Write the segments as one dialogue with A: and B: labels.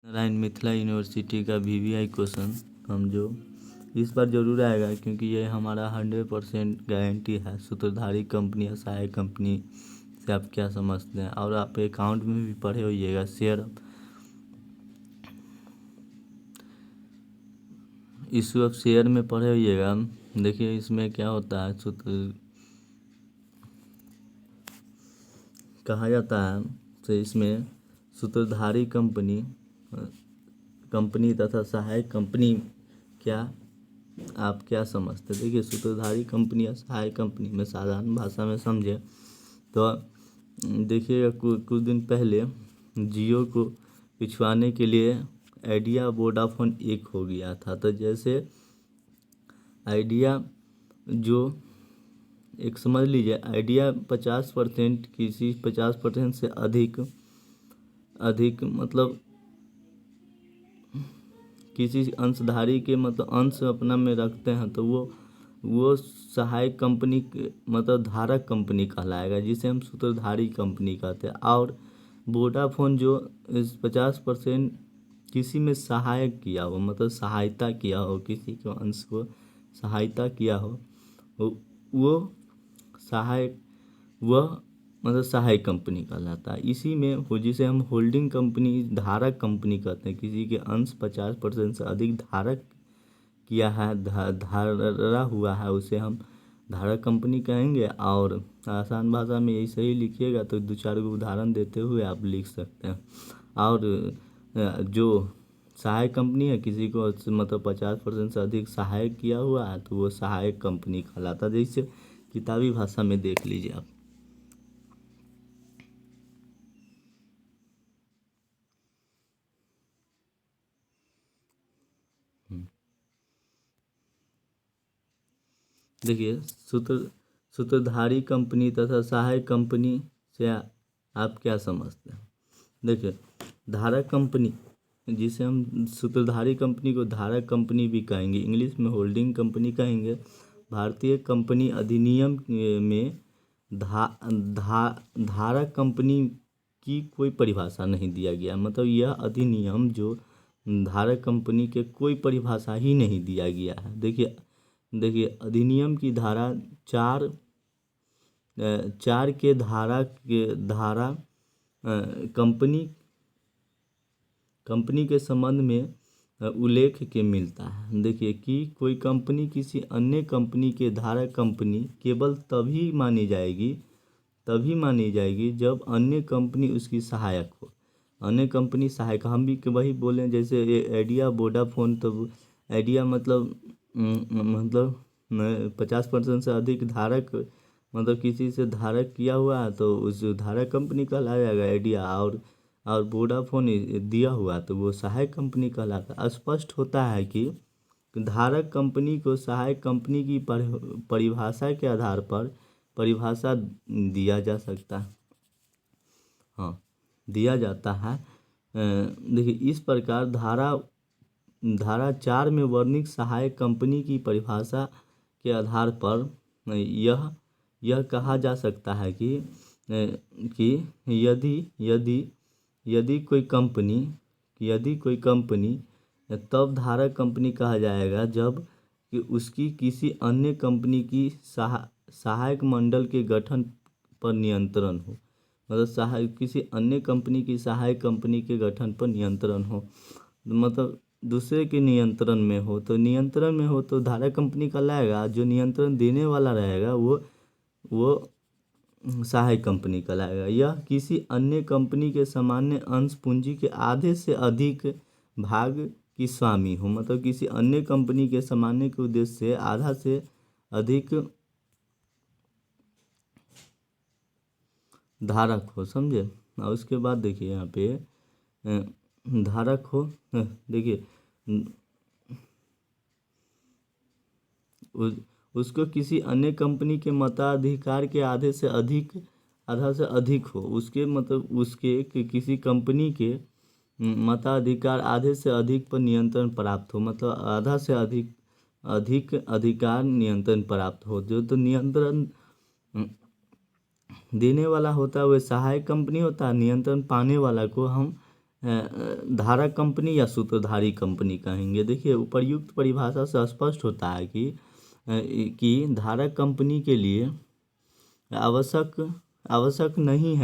A: Narayan Mithila university का VVI question हम जो इस बार जरूर आएगा, क्योंकि ये हमारा 100% गारंटी है। सूत्रधारी कंपनी या सहायक कंपनी से आप क्या समझते हैं, और आप अकाउंट में भी पढ़े होइएगा। शेयर इशू ऑफ शेयर में पढ़े होइएगा। देखिए इसमें क्या होता है, सूत्र कहा जाता है। तो इसमें सूत्रधारी कंपनी तथा सहायक कंपनी क्या आप क्या समझते हैं। देखिए सूत्रधारी कंपनी या सहायक कंपनी में साधारण भाषा में समझे तो देखिएगा, कुछ दिन पहले जियो को पिछवाने के लिए आइडिया वोडाफोन एक हो गया था। तो जैसे आइडिया जो एक समझ लीजिए, आइडिया 50% किसी 50% से अधिक मतलब किसी अंशधारी के मतलब अंश अपना में रखते हैं, तो वो सहायक कंपनी मतलब धारक कंपनी कहलाएगा, जिसे हम सूत्रधारी कंपनी कहते हैं। और वोडाफोन जो इस 50% किसी में सहायक किया हो, मतलब सहायता किया हो, किसी के अंश को सहायता किया हो, वो सहायक वह मतलब सहायक कंपनी कहलाता है। इसी में हो जिसे हम होल्डिंग कंपनी धारक कंपनी कहते हैं। किसी के अंश 50% से अधिक धारक किया है, धारा हुआ है, उसे हम धारक कंपनी कहेंगे। और आसान भाषा में यही सही लिखिएगा तो 2-4 उदाहरण देते हुए आप लिख सकते हैं। और जो सहायक कंपनी है, किसी को मतलब 50% से अधिक सहायक किया हुआ है, तो वो सहायक कंपनी कहलाता है। जैसे किताबी भाषा में देख लीजिए आप। देखिए सूत्रधारी कंपनी तथा सहायक कंपनी से आप क्या समझते हैं। देखिए धारक कंपनी, जिसे हम सूत्रधारी कंपनी को धारक कंपनी भी कहेंगे, इंग्लिश में होल्डिंग कंपनी कहेंगे। भारतीय कंपनी अधिनियम में धारक कंपनी की कोई परिभाषा नहीं दिया गया। मतलब यह अधिनियम जो धारक कंपनी के कोई परिभाषा ही नहीं दिया गया है। देखिए अधिनियम की धारा 4 के धारा कंपनी के संबंध में उल्लेख के मिलता है। देखिए कि कोई कंपनी किसी अन्य कंपनी के धारक कंपनी केवल तभी मानी जाएगी जब अन्य कंपनी उसकी सहायक हो। अन्य कंपनी सहायक, हम भी वही बोलें जैसे आइडिया वोडाफोन, तो आइडिया मतलब 50% से अधिक धारक मतलब किसी से धारक किया हुआ है, तो उस धारक कंपनी कहलाया जाएगा आइडिया। और वोडाफोन दिया हुआ तो वो सहायक कंपनी कहलाता है। स्पष्ट होता है कि धारक कंपनी को सहायक कंपनी की परिभाषा के आधार पर परिभाषा दिया जा सकता है, हाँ दिया जाता है। देखिए इस प्रकार धारा 4 में वर्णित सहायक कंपनी की परिभाषा के आधार पर यह कहा जा सकता है कि यदि कोई कंपनी तब धारक कंपनी कहा जाएगा जब कि उसकी किसी अन्य कंपनी की सहायक मंडल के गठन पर नियंत्रण हो। मतलब किसी अन्य कंपनी की सहायक कंपनी के गठन पर नियंत्रण हो, मतलब दूसरे के नियंत्रण में हो। तो धारक कंपनी कहलाएगा। जो नियंत्रण देने वाला रहेगा वो सहायक कंपनी कहलाएगा। यह किसी अन्य कंपनी के सामान्य अंश पूंजी के आधे से अधिक भाग की स्वामी हो। मतलब किसी अन्य कंपनी के सामान्य के उद्देश्य से आधा से अधिक धारक हो, समझे। और उसके बाद देखिए यहाँ पे धारक हो, देखिए उसको किसी अन्य कंपनी के मताधिकार के आधा से अधिक हो। उसके मतलब उसके किसी कंपनी के मताधिकार आधे से अधिक पर नियंत्रण प्राप्त हो। मतलब आधा से अधिक अधिकार नियंत्रण प्राप्त हो। जो तो नियंत्रण देने वाला होता है वह सहायक कंपनी होता है। नियंत्रण पाने वाला को हम धारक कंपनी या सूत्रधारी कंपनी कहेंगे। देखिए उपर्युक्त परिभाषा से स्पष्ट होता है कि धारक कंपनी के लिए आवश्यक नहीं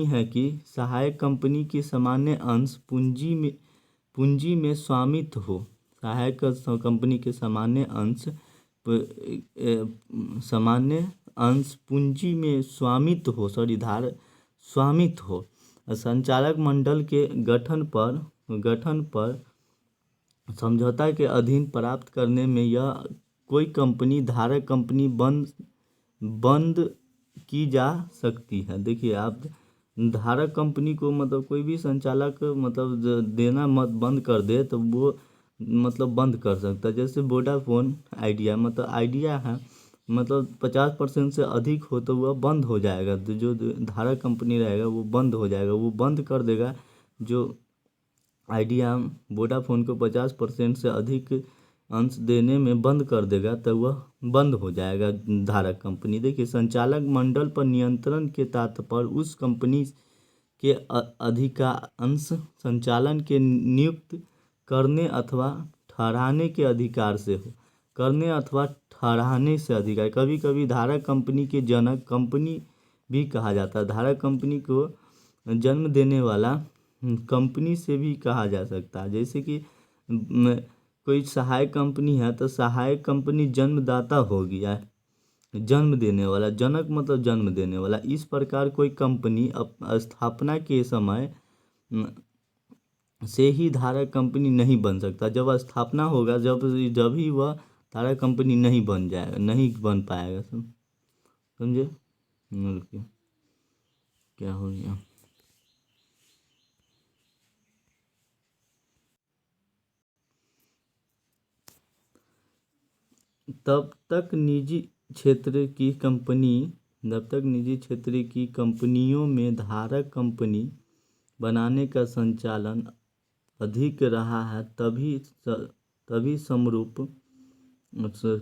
A: है कि सहायक कंपनी की सामान्य अंश पूंजी में स्वामित्व हो। सहायक कंपनी के सामान्य अंश पूंजी में स्वामित्व हो। संचालक मंडल के गठन पर समझौता के अधीन प्राप्त करने में यह कोई कंपनी धारक कंपनी बंद की जा सकती है। देखिए आप धारक कंपनी को मतलब कोई भी संचालक मतलब देना मत बंद कर दे तो वो मतलब बंद कर सकता है। जैसे वोडाफोन आइडिया मतलब आइडिया है मतलब 50% से अधिक हो तो वह बंद हो जाएगा। तो जो धारक कंपनी रहेगा वो बंद हो जाएगा, वो बंद कर देगा। जो आइडिया वोडाफोन को 50% से अधिक अंश देने में बंद कर देगा तो वह बंद हो जाएगा धारक कंपनी। देखिए संचालक मंडल पर नियंत्रण के तात्पर्य उस कंपनी के अधिकांश संचालन के नियुक्त करने अथवा ठहराने के अधिकार से हो। करने अथवा ठहराने से अधिकार। कभी कभी धारक कंपनी के जनक कंपनी भी कहा जाता है। धारक कंपनी को जन्म देने वाला कंपनी से भी कहा जा सकता है। जैसे कि कोई सहायक कंपनी है तो सहायक कंपनी जन्मदाता हो गया, जन्म देने वाला। जनक मतलब जन्म देने वाला। इस प्रकार कोई कंपनी स्थापना के समय से ही धारक कंपनी नहीं बन सकता। जब स्थापना होगा जब ही वह धारक कंपनी नहीं बन पाएगा। समझे? क्या हो गया? तब तक निजी क्षेत्र की कंपनियों में धारक कंपनी बनाने का संचालन अधिक रहा है। तभी समरूप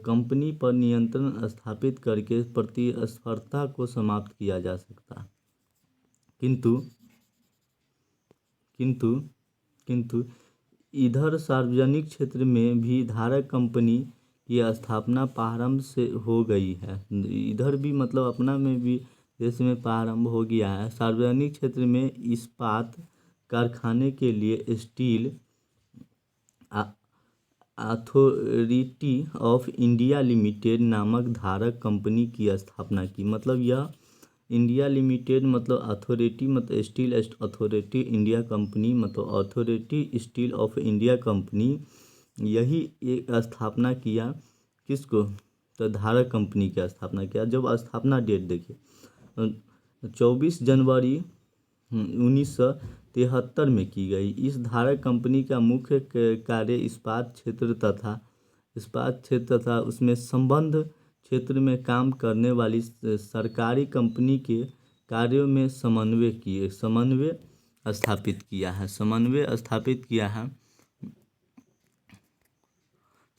A: कंपनी पर नियंत्रण स्थापित करके प्रतिस्पर्धा को समाप्त किया जा सकता है। किंतु इधर सार्वजनिक क्षेत्र में भी धारक कंपनी की स्थापना प्रारंभ से हो गई है। इधर भी मतलब अपना में भी देश में प्रारंभ हो गया है। सार्वजनिक क्षेत्र में इस्पात कारखाने के लिए steel authority of India limited नामक धारक कंपनी की स्थापना की। मतलब यह इंडिया लिमिटेड मतलब अथॉरिटी मतलब स्टील अथॉरिटी इंडिया कंपनी मतलब authority steel of India company, यही एक स्थापना किया। किसको? तो धारक कंपनी की स्थापना किया। जब स्थापना डेट देखिए 24 जनवरी 1973 में की गई। इस धारक कंपनी का मुख्य कार्य इस्पात क्षेत्र तथा उसमें संबद्ध क्षेत्र में काम करने वाली सरकारी कंपनी के कार्यों में समन्वय स्थापित किया है।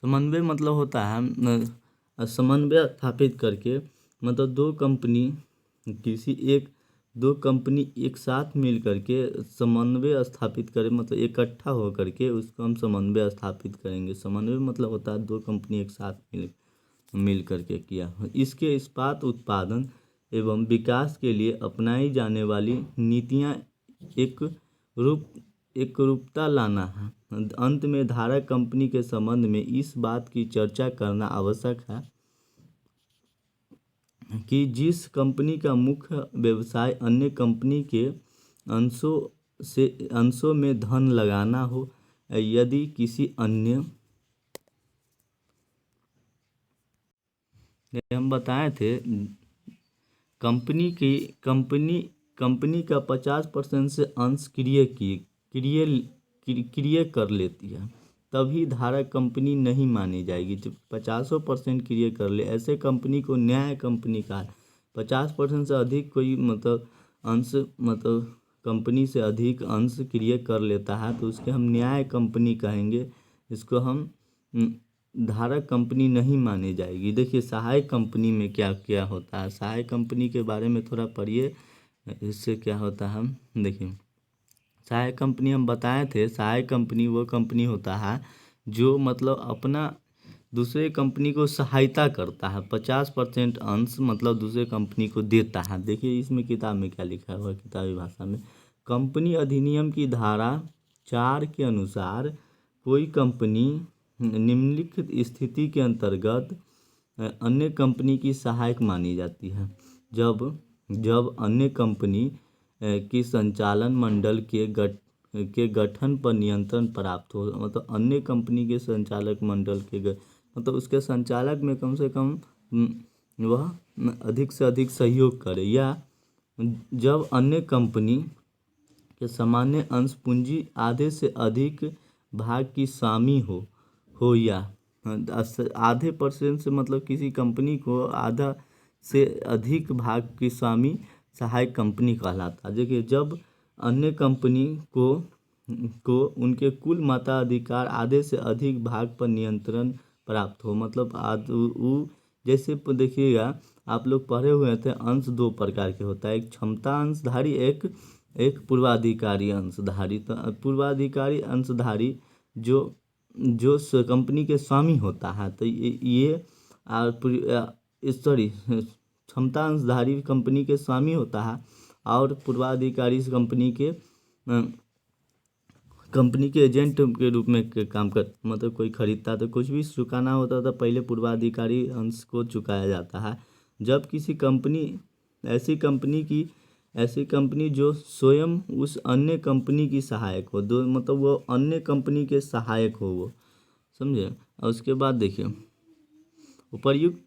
A: समन्वय मतलब होता है समन्वय स्थापित करके मतलब दो कंपनी एक साथ मिल करके समन्वय स्थापित करें मतलब इकट्ठा हो करके उसको हम समन्वय स्थापित करेंगे। समन्वय मतलब होता है दो कंपनी एक साथ मिल करके किया। इसके इस्पात उत्पादन एवं विकास के लिए अपनाई जाने वाली नीतियां एकरूपता लाना है। अंत में धारक कंपनी के संबंध में इस बात की चर्चा करना आवश्यक है कि जिस कंपनी का मुख्य व्यवसाय अन्य कंपनी के अंशों में धन लगाना हो, यदि किसी अन्य हम बताए थे कंपनी का 50% से अंश क्रिय कर लेती है तभी धारक कंपनी नहीं मानी जाएगी। जब 50% क्रिय कर ले ऐसे कंपनी को न्याय कंपनी का 50% से अधिक कोई मतलब अंश मतलब कंपनी से अधिक अंश क्रिय कर लेता है तो उसके हम न्याय कंपनी कहेंगे। इसको हम धारक कंपनी नहीं मानी जाएगी। देखिए सहायक कंपनी में क्या क्या होता है। सहायक कंपनी के बारे में थोड़ा पढ़िए, इससे क्या होता है। देखिए सहायक कंपनी हम बताए थे, सहायक कंपनी वो कंपनी होता है जो मतलब अपना दूसरे कंपनी को सहायता करता है, 50% अंश मतलब दूसरे कंपनी को देता है। देखिए इसमें किताब में क्या लिखा हुआ है, किताबी भाषा में, कंपनी अधिनियम की धारा 4 के अनुसार कोई कंपनी निम्नलिखित स्थिति के अंतर्गत अन्य कंपनी की सहायक मानी जाती है। जब जब अन्य कंपनी की संचालन मंडल के गठन पर नियंत्रण प्राप्त हो, मतलब अन्य कंपनी के संचालक मंडल के मतलब उसके संचालक में कम से कम वह अधिक से अधिक सहयोग करे, या जब अन्य कंपनी के सामान्य अंश पूंजी आधे से अधिक भाग की स्वामी हो या आधे % से मतलब किसी कंपनी को आधा से अधिक भाग की स्वामी सहायक कंपनी कहलाता है। देखिए जब अन्य कंपनी को उनके कुल मताधिकार आधे से अधिक भाग पर नियंत्रण प्राप्त हो, मतलब जैसे देखिएगा आप लोग पढ़े हुए थे, अंश 2 प्रकार के होता है, एक क्षमता अंशधारी, एक पूर्वाधिकारी अंशधारी। तो पूर्वाधिकारी अंशधारी जो कंपनी के स्वामी होता है, तो ये क्षमता अंशधारी कंपनी के स्वामी होता है, और पूर्वाधिकारी कंपनी के एजेंट के रूप में काम कर, मतलब कोई खरीदता तो कुछ भी चुकाना होता था पहले पूर्वाधिकारी अंश को चुकाया जाता है। जब किसी ऐसी कंपनी जो स्वयं उस अन्य कंपनी की सहायक हो, मतलब वो अन्य कंपनी के सहायक हो, वो समझे। और उसके बाद देखिए उपर्युक्त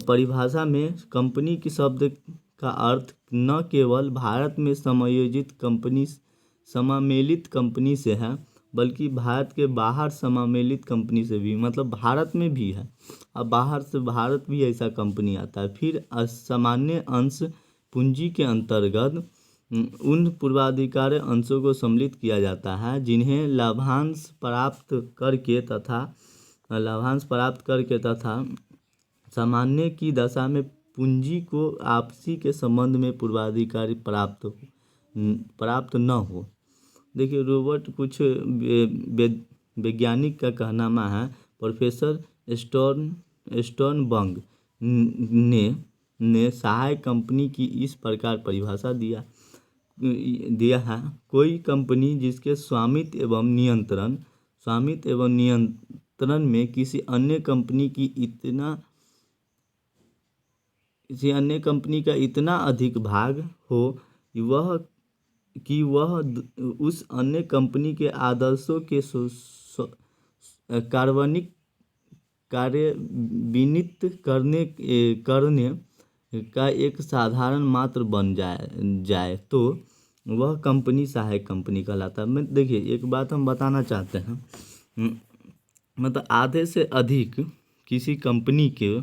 A: परिभाषा में कंपनी की शब्द का अर्थ न केवल भारत में समामेलित कंपनी से है, बल्कि भारत के बाहर समामेलित कंपनी से भी, मतलब भारत में भी है, अब बाहर से भारत भी ऐसा कंपनी आता है। फिर सामान्य अंश पूंजी के अंतर्गत उन पूर्वाधिकारी अंशों को सम्मिलित किया जाता है जिन्हें लाभांश प्राप्त करके तथा सामान्य की दशा में पूंजी को आपसी के संबंध में पूर्वाधिकारी प्राप्त न हो। देखिए रॉबर्ट कुछ वैज्ञानिक का कहना है, प्रोफेसर स्टर्नबर्ग ने सहायक कंपनी की इस प्रकार परिभाषा दिया है, कोई कंपनी जिसके स्वामित्व एवं नियंत्रण में किसी अन्य कंपनी का इतना अधिक भाग हो कि वह उस अन्य कंपनी के आदर्शों के कार्यान्वित करने का एक साधारण मात्र बन जाए तो वह कंपनी सहायक कंपनी कहलाता है। मैं देखिए एक बात हम बताना चाहते हैं, मतलब आधे से अधिक किसी कंपनी के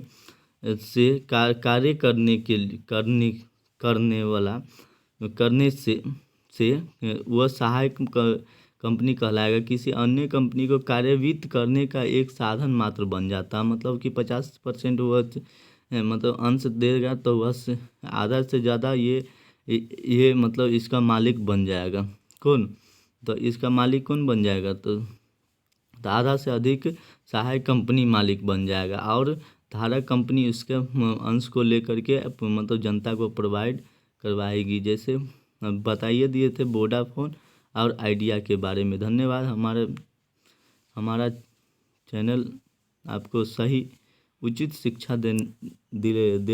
A: से कार्य करने से वह सहायक कंपनी कहलाएगा। किसी अन्य कंपनी को कार्यान्वित करने का एक साधन मात्र बन जाता है, मतलब कि 50% वह मतलब अंश देगा तो वह आधा से ज़्यादा ये मतलब इसका मालिक बन जाएगा। कौन? तो इसका मालिक कौन बन जाएगा? तो आधा से अधिक सहायक कंपनी मालिक बन जाएगा, और धारक कंपनी उसके अंश को लेकर के मतलब जनता को प्रोवाइड करवाएगी। जैसे बताइए दिए थे वोडाफोन और आइडिया के बारे में। धन्यवाद। हमारा चैनल आपको सही उचित शिक्षा दे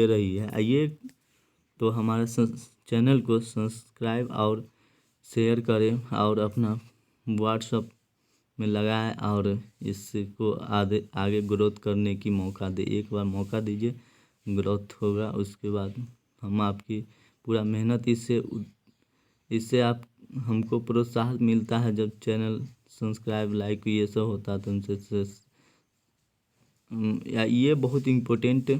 A: रही है। आइए तो हमारे चैनल को सब्सक्राइब और शेयर करें और अपना व्हाट्सएप में लगाएं और इसको आगे ग्रोथ करने की मौका दे। एक बार मौका दीजिए, ग्रोथ होगा। उसके बाद हम आपकी पूरा मेहनत इससे आप हमको प्रोत्साहन मिलता है। जब चैनल सब्सक्राइब लाइक ये सब होता है तो उनसे ये बहुत इम्पोर्टेंट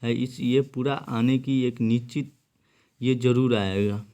A: है। ये पूरा आने की एक निश्चित ये ज़रूर आएगा।